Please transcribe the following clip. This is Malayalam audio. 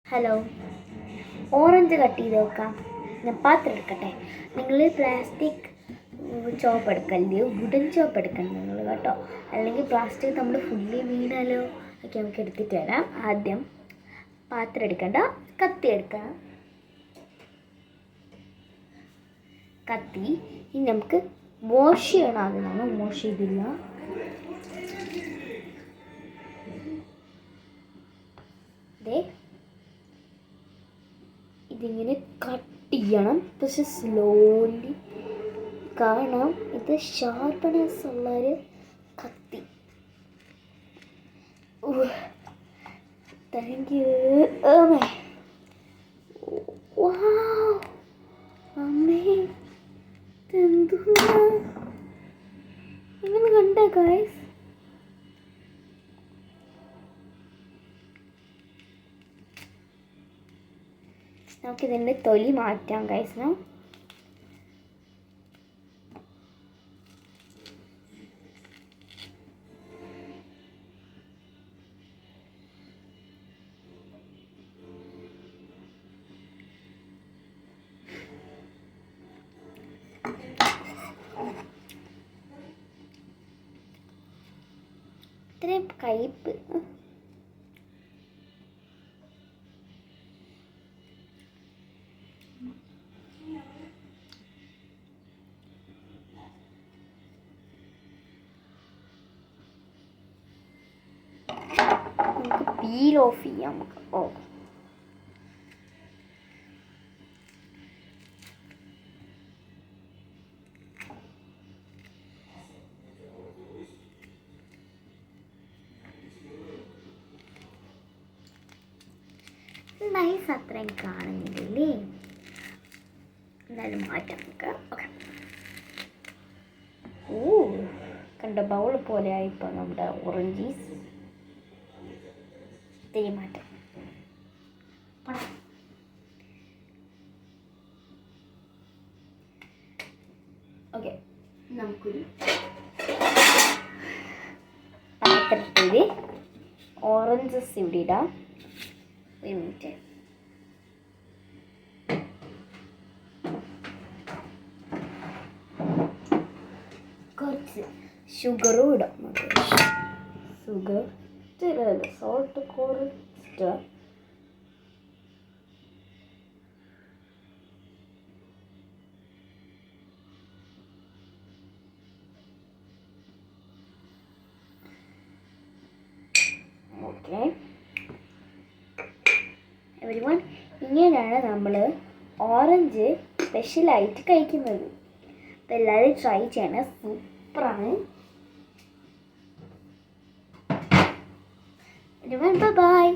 ഹലോ, ഓറഞ്ച് കട്ട് ചെയ്ത് നോക്കാം. ഞാൻ പാത്രം എടുക്കട്ടെ. നിങ്ങൾ പ്ലാസ്റ്റിക് ചോപ്പ് എടുക്കല്ലേ, വുഡൻ ചോപ്പ് എടുക്കണം നിങ്ങൾ കേട്ടോ. അല്ലെങ്കിൽ പ്ലാസ്റ്റിക് നമ്മൾ ഫുള്ളി വീണാലോ. ഒക്കെ നമുക്ക് എടുത്തിട്ട് വരാം. ആദ്യം പാത്രം എടുക്കണ്ട, കത്തി എടുക്കണം. കത്തി ഇനി നമുക്ക് വാഷ് ചെയ്യണം. ആദ്യം നമ്മൾ വാഷ് ചെയ്തില്ല. ഇതിങ്ങനെ കട്ട് ചെയ്യണം, പക്ഷെ സ്ലോലി. കാരണം ഇത് ഷാർപ്പ്നെസ് ഉള്ളൊരു കത്തി. താങ്ക് യു അമ്മേ. ഇതെന്തുവാ ഇങ്ങനെ കണ്ട ഗൈസ്? നമുക്കിതിൻ്റെ തൊലി മാറ്റാം ഗൈസ്. ഇത്രയും കയ്പ്പ്. നമുക്ക് പീൽ ഓഫ് ചെയ്യാം. നമുക്ക് നൈസ് അത്രയും കാണുന്നില്ലേ? എന്തായാലും മാറ്റാം നമുക്ക്. ഓക്കെ. കണ്ട ബൗൾ പോലെ ആയിപ്പോൾ നമ്മുടെ ഓറഞ്ചീസ്. ഇത്തിരി മാറ്റാം. ഓക്കെ, നമുക്കൊരു പാത്രത്തിൽ ഓറഞ്ചസ് ഇവിടെ ഇടാം. ഒരു മിനിറ്റ്. കുറച്ച് ഷുഗറും ഇടാം. ഷുഗർ സോൾട്ട് കുറച്ച്. ഓക്കെ എവരിവൺ, ഇങ്ങനെയാണ് നമ്മൾ ഓറഞ്ച് സ്പെഷ്യലായിട്ട് കഴിക്കുന്നത്. അപ്പോൾ എല്ലാവരും ട്രൈ ചെയ്യണം. സൂപ്പറാണ്. Bye bye.